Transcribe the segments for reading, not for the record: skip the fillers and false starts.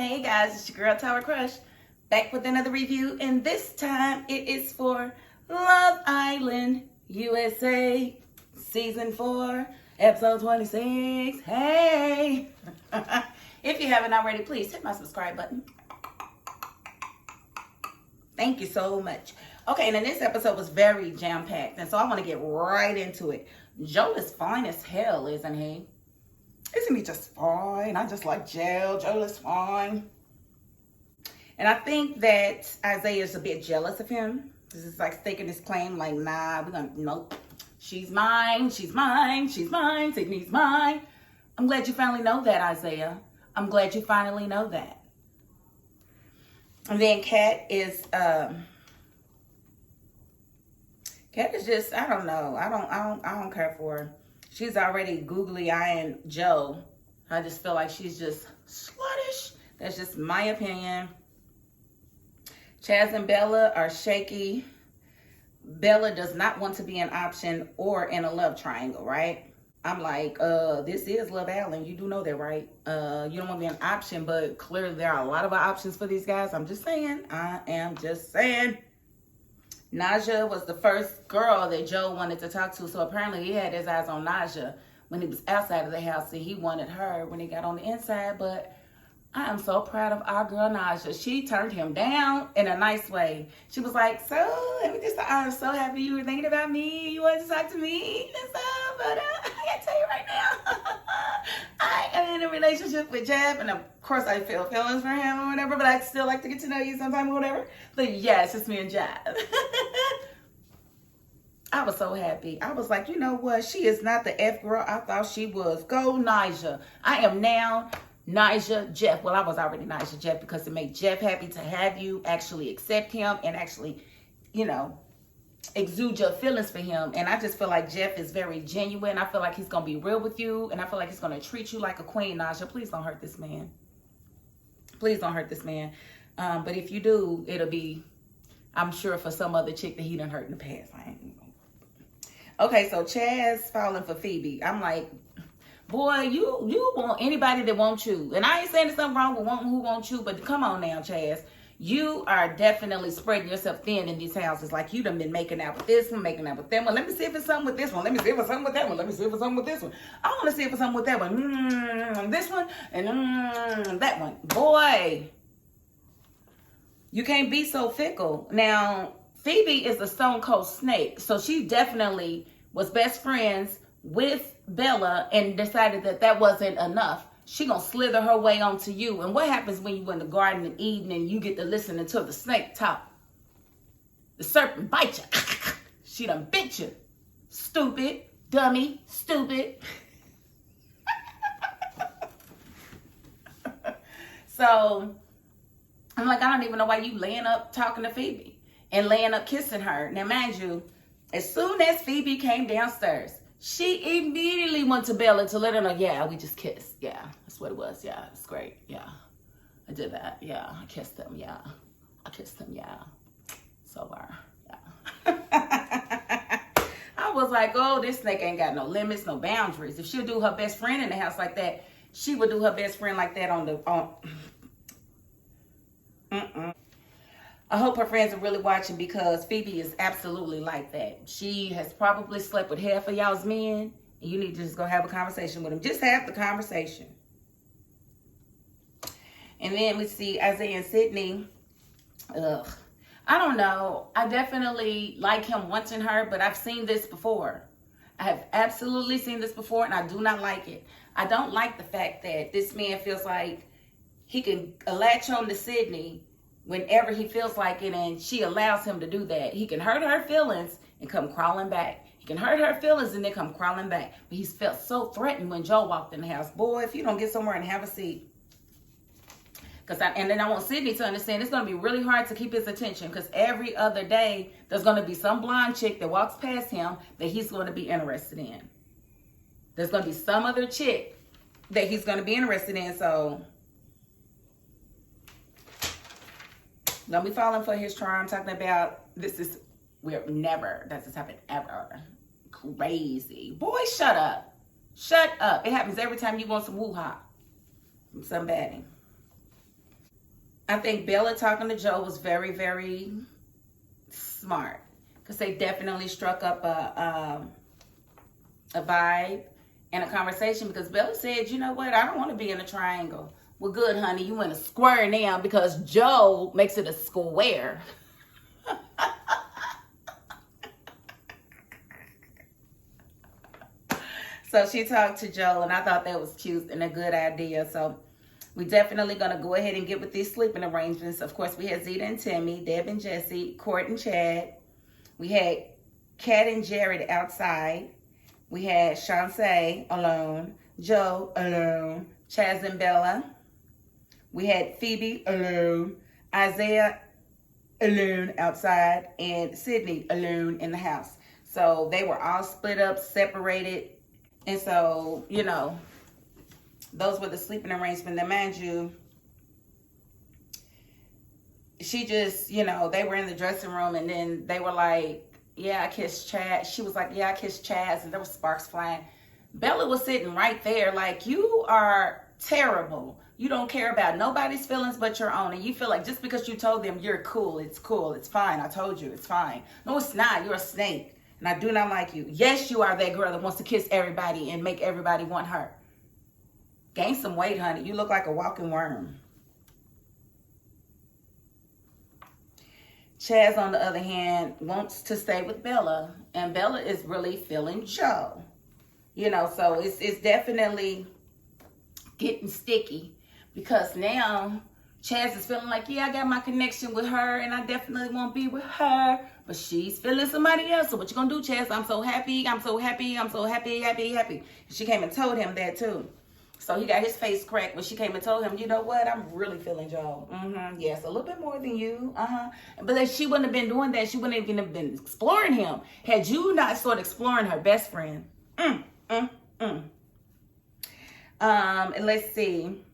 Hey guys, it's your girl Tower Crush, back with another review, and this time it is for Love Island USA Season 4, Episode 26. Hey! If you haven't already, please hit my subscribe button. Thank you so much. Okay, and then this episode was very jam-packed, and so I want to get right into it. Joe is fine as hell, isn't he? Isn't he just fine? I just like Joe. Joe is fine. And I think that Isaiah's a bit jealous of him. This is like staking his claim, like, nah, nope. She's mine, she's mine, she's mine, Sydney's mine. I'm glad you finally know that, Isaiah. I'm glad you finally know that. And then Kat is just, I don't know. I don't care for her. She's already googly eyeing Joe. I just feel like she's just sluttish. That's just my opinion. Chaz and Bella are shaky. Bella does not want to be an option or in a love triangle, right? I'm like, this is Love Island. You do know that, right? You don't want to be an option, but clearly there are a lot of options for these guys. I'm just saying. I am just saying. Naja was the first girl that Joe wanted to talk to, so apparently he had his eyes on Naja when he was outside of the house, and he wanted her when he got on the inside. But I am so proud of our girl Naja. She turned him down in a nice way. She was like, so let me just, I'm so happy you were thinking about me. You wanted to talk to me and stuff, but I gotta tell you right now, I am in a relationship with Jeff, and of course I feel feelings for him or whatever, but I'd still like to get to know you sometime or whatever. But yes, it's me and Jeff. I was so happy. I was like, you know what? She is not the F girl I thought she was. Go Naja. I am now Naja Jeff. Well, I was already Naja Jeff because it made Jeff happy to have you actually accept him and actually, you know, exude your feelings for him. And I just feel like Jeff is very genuine. I feel like he's going to be real with you. And I feel like he's going to treat you like a queen, Naja. Please don't hurt this man. Please don't hurt this man. But if you do, it'll be, I'm sure, for some other chick that he done hurt in the past. Okay, so Chaz falling for Phoebe. I'm like, boy, you want anybody that wants you. And I ain't saying there's something wrong with wanting who wants you, but come on now, Chaz. You are definitely spreading yourself thin in these houses. Like, you done been making out with this one, making out with that one. Let me see if it's something with this one. Let me see if it's something with that one. Let me see if it's something with this one. I want to see if it's something with that one. This one and that one. Boy, you can't be so fickle. Now, Phoebe is a stone cold snake. So she definitely was best friends with Bella and decided that that wasn't enough. She gonna slither her way onto you. And what happens when you in the Garden of Eden and you get to listen until the snake talk? The serpent bite you. She done bit you. Stupid, dummy, stupid. So I'm like, I don't even know why you laying up talking to Phoebe and laying up kissing her. Now, mind you, as soon as Phoebe came downstairs, she immediately went to Bella to let her know, yeah, we just kissed. Yeah, that's what it was. Yeah, it's great. Yeah, I did that. Yeah, I kissed him. Yeah, I kissed him. Yeah, so yeah. I was like, oh, this snake ain't got no limits, no boundaries. If she'll do her best friend in the house like that, she would do her best friend like that I hope her friends are really watching because Phoebe is absolutely like that. She has probably slept with half of y'all's men, and you need to just go have a conversation with them. Just have the conversation. And then we see Isaiah and Sydney. Ugh. I don't know. I definitely like him wanting her, but I've seen this before. I have absolutely seen this before, and I do not like it. I don't like the fact that this man feels like he can latch on to Sydney whenever he feels like it, and she allows him to do that. He can hurt her feelings and come crawling back. He can hurt her feelings and then come crawling back. But he's felt so threatened when Joe walked in the house. Boy, if you don't get somewhere and have a seat. And then I want Sydney to understand it's going to be really hard to keep his attention because every other day there's going to be some blonde chick that walks past him that he's going to be interested in. There's going to be some other chick that he's going to be interested in, so don't be falling for his charm, talking about we're never, that has happened ever. Crazy. Boy, shut up. Shut up. It happens every time you want some woo-ha from somebody. I think Bella talking to Joe was very, very smart, because they definitely struck up a vibe and a conversation, because Bella said, you know what, I don't want to be in a triangle. Well, good, honey, you in a square now, because Joe makes it a square. So she talked to Joe, and I thought that was cute and a good idea. So we definitely going to go ahead and get with these sleeping arrangements. Of course, we had Zeta and Timmy, Deb and Jesse, Court and Chad. We had Kat and Jared outside. We had Shantae alone, Joe alone, Chaz and Bella. We had Phoebe alone, Isaiah alone outside, and Sydney alone in the house. So they were all split up, separated. And so, you know, those were the sleeping arrangements. Now, mind you, she just, you know, they were in the dressing room, and then they were like, yeah, I kissed Chad. She was like, yeah, I kissed Chaz, and there was sparks flying. Bella was sitting right there like, you are terrible. You don't care about nobody's feelings but your own. And you feel like just because you told them you're cool, it's fine. I told you, it's fine. No, it's not. You're a snake. And I do not like you. Yes, you are that girl that wants to kiss everybody and make everybody want her. Gain some weight, honey. You look like a walking worm. Chaz, on the other hand, wants to stay with Bella. And Bella is really feeling Joe. You know, so it's definitely getting sticky. Because now Chaz is feeling like, yeah, I got my connection with her, and I definitely won't be with her. But she's feeling somebody else. So what you gonna do, Chaz? I'm so happy. I'm so happy. I'm so happy, happy, happy. She came and told him that too. So he got his face cracked when she came and told him, you know what? I'm really feeling Joe. Yes, a little bit more than you. But she wouldn't have been doing that. She wouldn't even have been exploring him had you not started exploring her best friend. And let's see.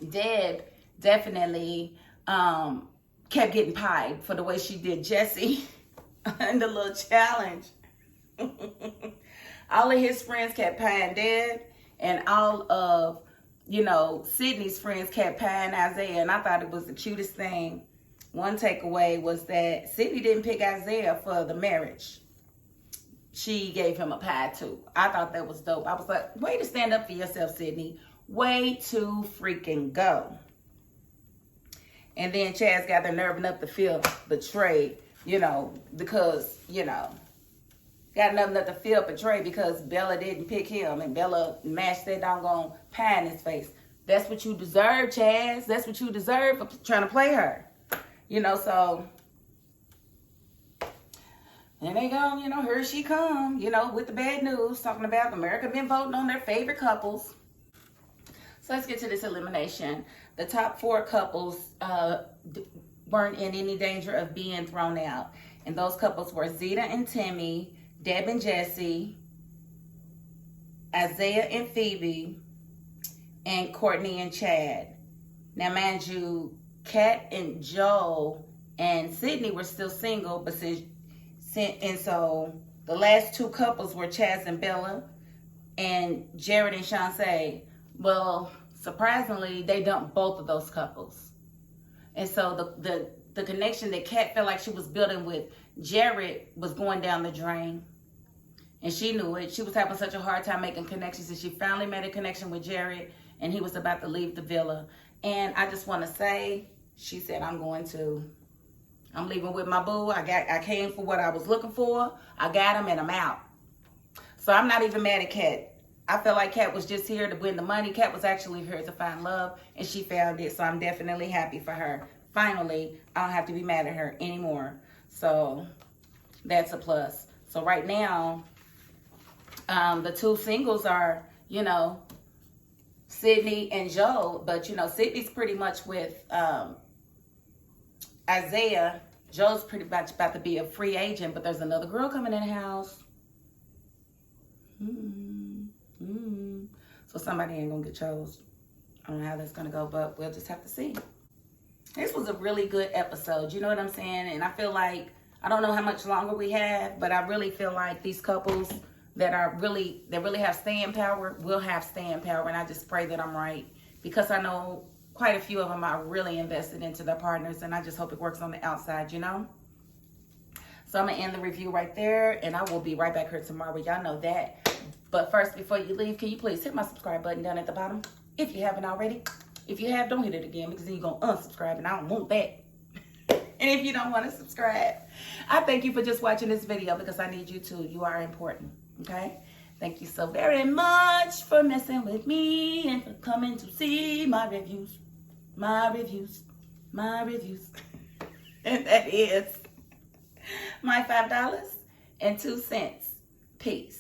Deb definitely kept getting pied for the way she did Jesse in the little challenge. All of his friends kept pieing Deb, and all of, you know, Sydney's friends kept pieing Isaiah, and I thought it was the cutest thing. One takeaway was that Sydney didn't pick Isaiah for the marriage. She gave him a pie too. I thought that was dope. I was like, way to stand up for yourself, Sydney. Way to freaking go. And then Chaz got the nerve enough to feel betrayed, you know, because, you know, got nothing enough to feel betrayed because Bella didn't pick him, and Bella mashed that doggone pie in his face. That's what you deserve, Chaz. That's what you deserve for trying to play her. You know, so there they go, you know, here she come, you know, with the bad news, talking about America been voting on their favorite couples. So let's get to this elimination. The top 4 couples weren't in any danger of being thrown out. And those couples were Zeta and Timmy, Deb and Jesse, Isaiah and Phoebe, and Courtney and Chad. Now, mind you, Kat and Joe and Sydney were still single, but and so the last 2 couples were Chaz and Bella, and Jared and Shantae. Well, surprisingly, they dumped both of those couples. And so the connection that Kat felt like she was building with Jared was going down the drain. And she knew it. She was having such a hard time making connections, and she finally made a connection with Jared, and he was about to leave the villa. And I just want to say, she said, I'm leaving with my boo. I came for what I was looking for. I got him, and I'm out. So I'm not even mad at Kat. I feel like Kat was just here to win the money. Kat was actually here to find love, and she found it. So I'm definitely happy for her. Finally, I don't have to be mad at her anymore. So that's a plus. So right now, the 2 singles are, you know, Sydney and Joe. But, you know, Sydney's pretty much with Isaiah. Joe's pretty much about to be a free agent, but there's another girl coming in the house. So somebody ain't gonna get chose. I don't know how that's gonna go, but we'll just have to see. This was a really good episode, you know what I'm saying? And I feel like, I don't know how much longer we have, but I really feel like these couples that really have staying power will have staying power. And I just pray that I'm right, because I know quite a few of them are really invested into their partners, and I just hope it works on the outside, you know? So I'm going to end the review right there, and I will be right back here tomorrow. Y'all know that. But first, before you leave, can you please hit my subscribe button down at the bottom if you haven't already? If you have, don't hit it again, because then you're going to unsubscribe, and I don't want that. And if you don't want to subscribe, I thank you for just watching this video, because I need you to. You are important, okay? Thank you so very much for messing with me and for coming to see my reviews. My reviews. My reviews. And that is my $5.02. Peace.